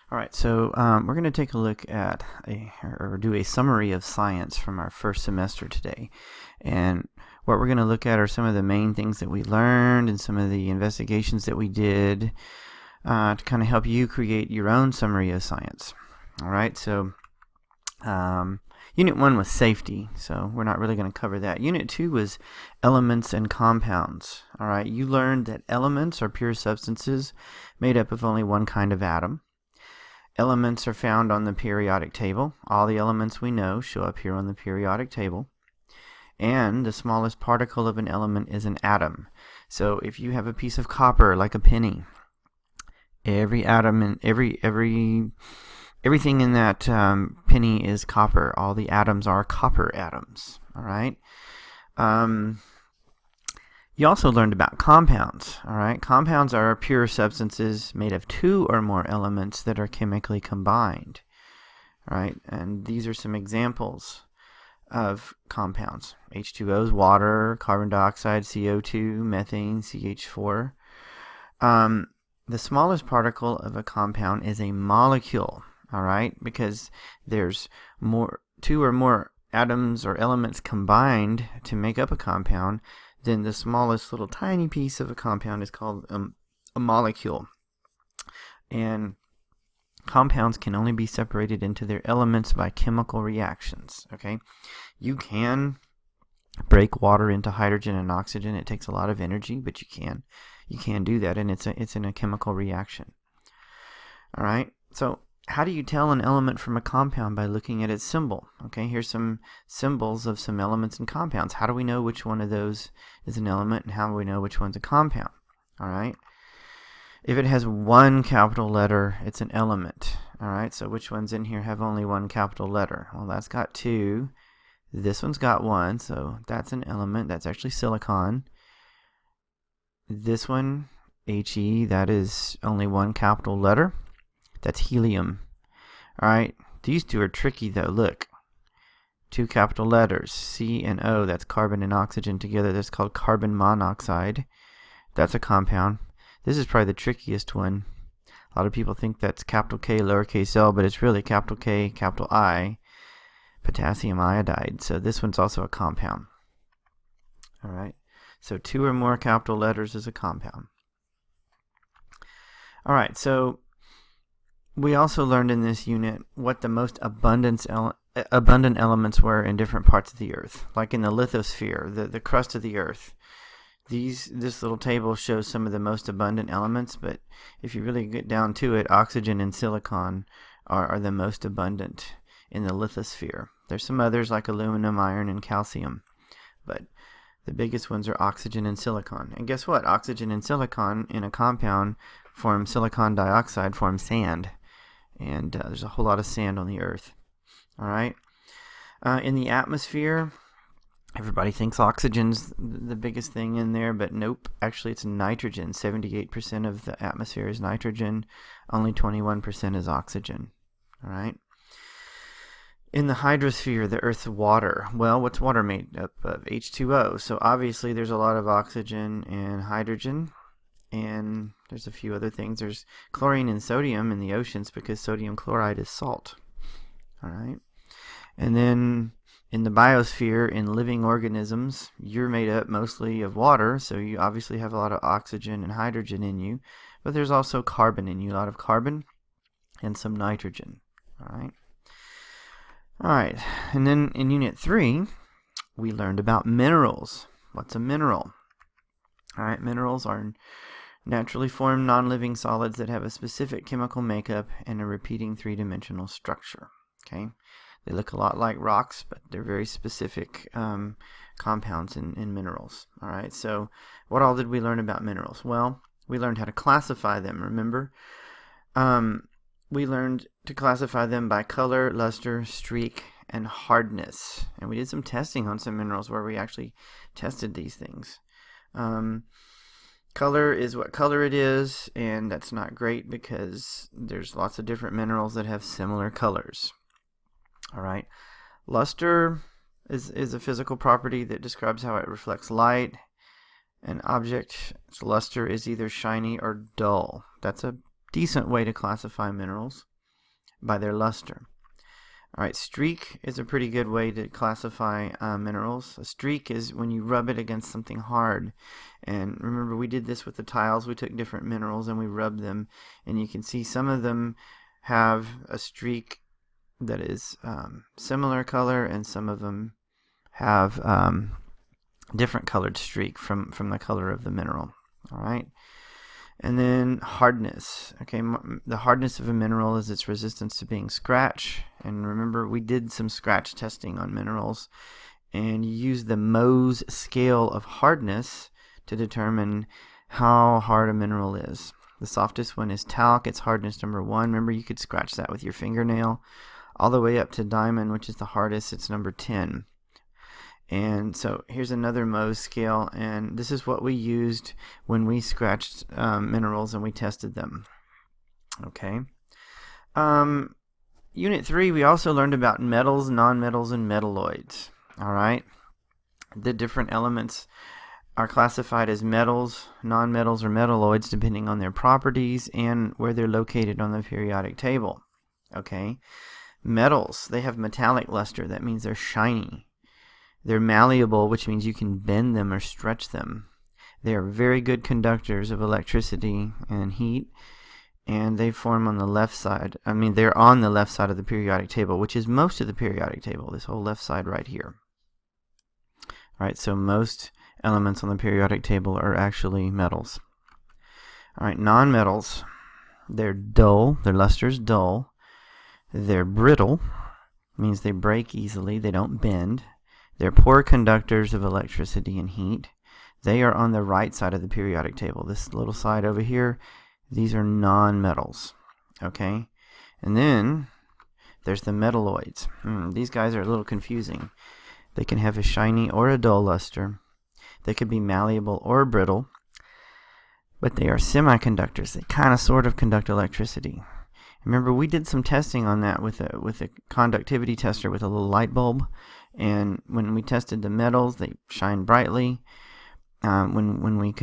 All right, so we're going to take a look at or do a summary of science from our first semester today. And what we're going to look at are some of the main things that we learned and some of the investigations that we did to kind of help you create your own summary of science. All right, so Unit 1 was safety, so we're not really going to cover that. Unit 2 was elements and compounds. All right, you learned that elements are pure substances made up of only one kind of atom. Elements are found on the periodic table. All the elements we know show up here on the periodic table. And the smallest particle of an element is an atom. So if you have a piece of copper like a penny, every atom and everything in that penny is copper. All the atoms are copper atoms. All right. You also learned about compounds. All right. Compounds are pure substances made of two or more elements that are chemically combined. All right. And these are some examples of compounds. H2O is water, carbon dioxide, CO2, methane, CH4. The smallest particle of a compound is a molecule. All right, because there's two or more atoms or elements combined to make up a compound, then the smallest little tiny piece of a compound is called a molecule. And compounds can only be separated into their elements by chemical reactions. Okay, you can break water into hydrogen and oxygen. It takes a lot of energy, but you can do that, and it's in a chemical reaction. All right, so how do you tell an element from a compound? By looking at its symbol. Okay, here's some symbols of some elements and compounds. How do we know which one of those is an element, and how do we know which one's a compound? All right. If it has one capital letter, it's an element. All right, so which ones in here have only one capital letter? Well, that's got two. This one's got one, so that's an element. That's actually silicon. This one, He, that is only one capital letter. That's helium. All right, these two are tricky though. Look, two capital letters, C and O. That's carbon and oxygen together. That's called carbon monoxide. That's a compound. This is probably the trickiest one. A lot of people think that's capital K, lowercase l, but it's really capital K, capital I, potassium iodide. So this one's also a compound. All right, so two or more capital letters is a compound. All right, so we also learned in this unit what the most abundant elements were in different parts of the Earth, like in the lithosphere, the crust of the Earth. This little table shows some of the most abundant elements, but if you really get down to it, oxygen and silicon are the most abundant in the lithosphere. There's some others like aluminum, iron, and calcium, but the biggest ones are oxygen and silicon. And guess what? Oxygen and silicon in a compound form silicon dioxide, form sand. And there's a whole lot of sand on the Earth. All right. In the atmosphere, everybody thinks oxygen's the biggest thing in there, but nope. Actually, it's nitrogen. 78% of the atmosphere is nitrogen. Only 21% is oxygen. All right. In the hydrosphere, the Earth's water. Well, what's water made up of? H2O. So obviously, there's a lot of oxygen and hydrogen. And there's a few other things. There's chlorine and sodium in the oceans because sodium chloride is salt. All right. And then in the biosphere, in living organisms, you're made up mostly of water, so you obviously have a lot of oxygen and hydrogen in you. But there's also carbon in you, a lot of carbon and some nitrogen. All right. All right. And then in Unit 3, we learned about minerals. What's a mineral? All right. Minerals are naturally formed non-living solids that have a specific chemical makeup and a repeating three-dimensional structure. Okay, they look a lot like rocks, but they're very specific compounds in minerals. All right, so what all did we learn about minerals? Well, we learned how to classify them, remember? We learned to classify them by color, luster, streak, and hardness. And we did some testing on some minerals where we actually tested these things. Color is what color it is, and that's not great because there's lots of different minerals that have similar colors. All right. Luster is a physical property that describes how it reflects light. An object's luster is either shiny or dull. That's a decent way to classify minerals. by their luster. All right, streak is a pretty good way to classify minerals. A streak is when you rub it against something hard. And remember, we did this with the tiles. We took different minerals and we rubbed them. And you can see some of them have a streak that is similar color, and some of them have different colored streak from the color of the mineral. All right. And then hardness. Okay, the hardness of a mineral is its resistance to being scratched. And remember, we did some scratch testing on minerals, and you use the Mohs scale of hardness to determine how hard a mineral is. The softest one is talc. It's hardness number 1. Remember, you could scratch that with your fingernail. All the way up to diamond, which is the hardest, it's number 10. And so here's another Mohs scale, and this is what we used when we scratched minerals and we tested them. Okay. Unit 3, we also learned about metals, nonmetals, and metalloids. All right. The different elements are classified as metals, nonmetals, or metalloids depending on their properties and where they're located on the periodic table. Okay. Metals, they have metallic luster. That means they're shiny. They're malleable, which means you can bend them or stretch them. They are very good conductors of electricity and heat, and they form on the left side. They're on the left side of the periodic table, which is most of the periodic table, this whole left side right here. All right, so most elements on the periodic table are actually metals. All right, nonmetals, they're dull. Their luster is dull. They're brittle, means they break easily. They don't bend. They're poor conductors of electricity and heat. They are on the right side of the periodic table. This little side over here, these are nonmetals. Okay? And then there's the metalloids. These guys are a little confusing. They can have a shiny or a dull luster. They could be malleable or brittle. But they are semiconductors. They kind of sort of conduct electricity. Remember, we did some testing on that with a conductivity tester with a little light bulb. And when we tested the metals, they shine brightly. When we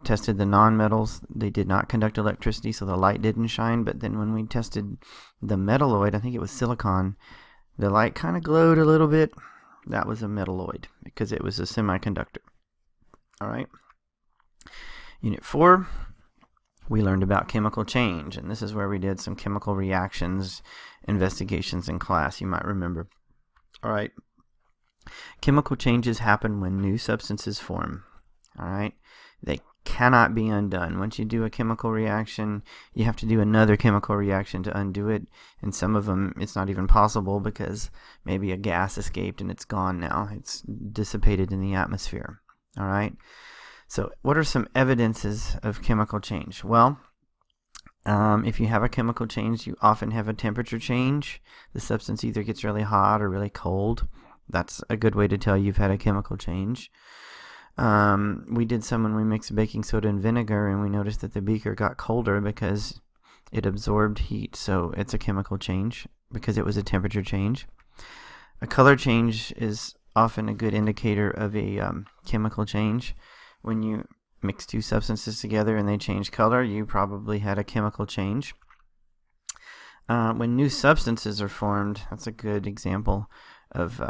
tested the nonmetals, they did not conduct electricity, so the light didn't shine. But then when we tested the metalloid, I think it was silicon, the light kind of glowed a little bit. That was a metalloid because it was a semiconductor. All right. Unit 4, we learned about chemical change, and this is where we did some chemical reactions investigations in class, you might remember. All right. Chemical changes happen when new substances form. All right. They cannot be undone. Once you do a chemical reaction, you have to do another chemical reaction to undo it. And some of them, it's not even possible because maybe a gas escaped and it's gone now. It's dissipated in the atmosphere. All right. So what are some evidences of chemical change? Well, if you have a chemical change, you often have a temperature change. The substance either gets really hot or really cold. That's a good way to tell you've had a chemical change. We did some when we mixed baking soda and vinegar, and we noticed that the beaker got colder because it absorbed heat. So it's a chemical change because it was a temperature change. A color change is often a good indicator of a chemical change. When you mix two substances together and they change color, you probably had a chemical change. When new substances are formed, that's a good example of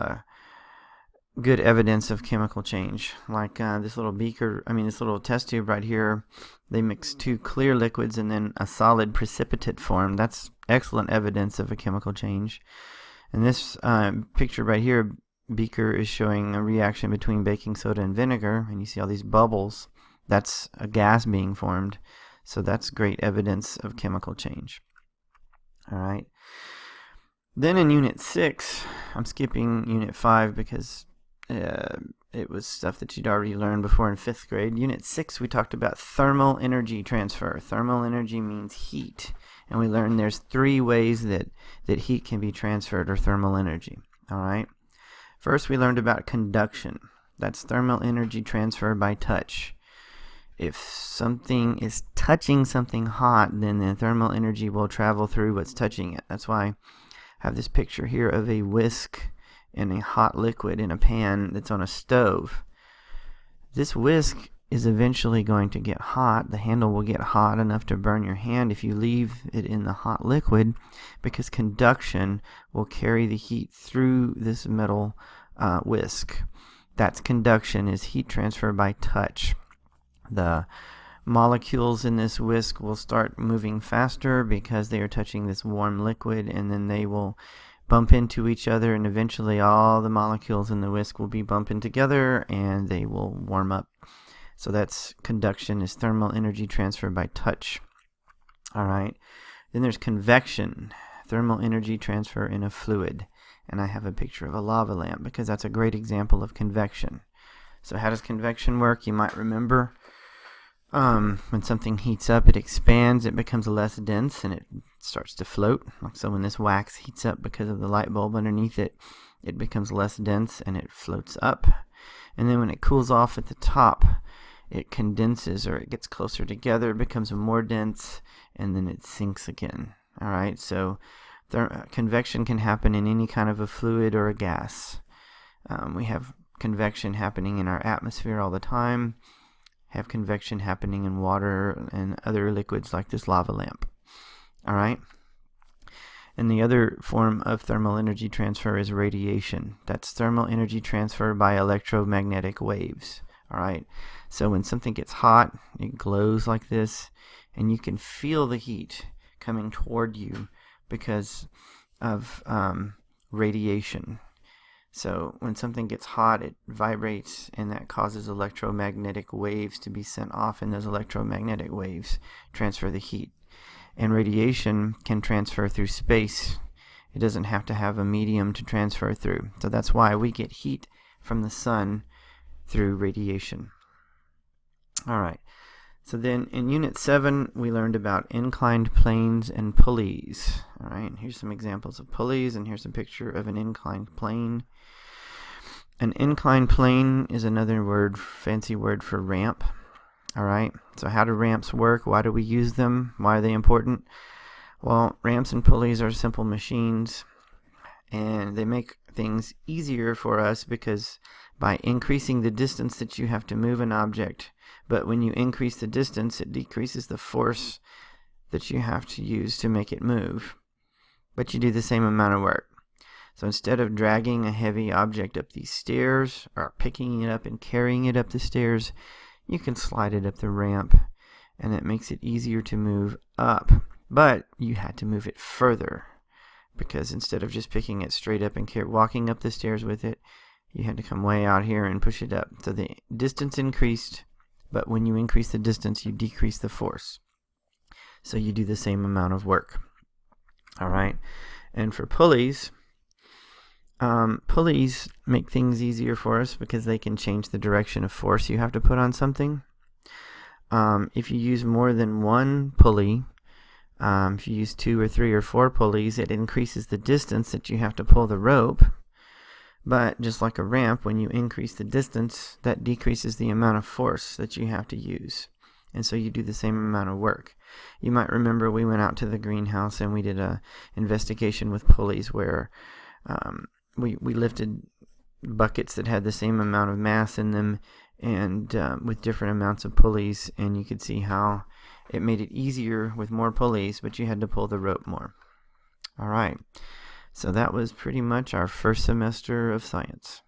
good evidence of chemical change. Like this little this little test tube right here, they mix two clear liquids and then a solid precipitate form. That's excellent evidence of a chemical change. And this picture right here, beaker is showing a reaction between baking soda and vinegar, and you see all these bubbles. That's a gas being formed. So that's great evidence of chemical change. All right. Then in Unit 6, I'm skipping Unit 5 because it was stuff that you'd already learned before in 5th grade. Unit 6, we talked about thermal energy transfer. Thermal energy means heat. And we learned there's 3 ways that heat can be transferred, or thermal energy. All right. First, we learned about conduction. That's thermal energy transfer by touch. If something is touching something hot, then the thermal energy will travel through what's touching it. That's why I have this picture here of a whisk and a hot liquid in a pan that's on a stove. This whisk is eventually going to get hot. The handle will get hot enough to burn your hand if you leave it in the hot liquid, because conduction will carry the heat through this metal whisk. That's conduction, is heat transfer by touch. The molecules in this whisk will start moving faster because they are touching this warm liquid, and then they will bump into each other, and eventually all the molecules in the whisk will be bumping together and they will warm up. So that's conduction, is thermal energy transfer by touch. All right. Then there's convection, thermal energy transfer in a fluid. And I have a picture of a lava lamp because that's a great example of convection. So how does convection work? You might remember when something heats up, it expands, it becomes less dense, and it starts to float. Like so when this wax heats up because of the light bulb underneath it, it becomes less dense and it floats up. And then when it cools off at the top, it condenses, or it gets closer together, becomes more dense, and then it sinks again. All right, so convection can happen in any kind of a fluid or a gas. We have convection happening in our atmosphere all the time, have convection happening in water and other liquids like this lava lamp. All right. And the other form of thermal energy transfer is radiation. That's thermal energy transfer by electromagnetic waves. All right. So when something gets hot, it glows like this, and you can feel the heat coming toward you because of radiation. So when something gets hot, it vibrates, and that causes electromagnetic waves to be sent off, and those electromagnetic waves transfer the heat. And radiation can transfer through space. It doesn't have to have a medium to transfer through. So that's why we get heat from the sun through radiation. All right. So then in Unit 7, we learned about inclined planes and pulleys. All right. Here's some examples of pulleys, and here's a picture of an inclined plane. An inclined plane is another word, fancy word for ramp. All right. So how do ramps work? Why do we use them? Why are they important? Well, ramps and pulleys are simple machines, and they make things easier for us because by increasing the distance that you have to move an object, but when you increase the distance, it decreases the force that you have to use to make it move, but you do the same amount of work. So instead of dragging a heavy object up these stairs, or picking it up and carrying it up the stairs, you can slide it up the ramp, and it makes it easier to move up. But you had to move it further, because instead of just picking it straight up and walking up the stairs with it, you had to come way out here and push it up. So the distance increased, but when you increase the distance, you decrease the force. So you do the same amount of work. All right. And for pulleys, pulleys make things easier for us because they can change the direction of force you have to put on something. If you use more than one pulley, if you use 2 or 3 or 4 pulleys, it increases the distance that you have to pull the rope. But just like a ramp, when you increase the distance, that decreases the amount of force that you have to use. And so you do the same amount of work. You might remember we went out to the greenhouse and we did a investigation with pulleys where we lifted buckets that had the same amount of mass in them, and with different amounts of pulleys, and you could see how it made it easier with more pulleys, but you had to pull the rope more. All right. So that was pretty much our first semester of science.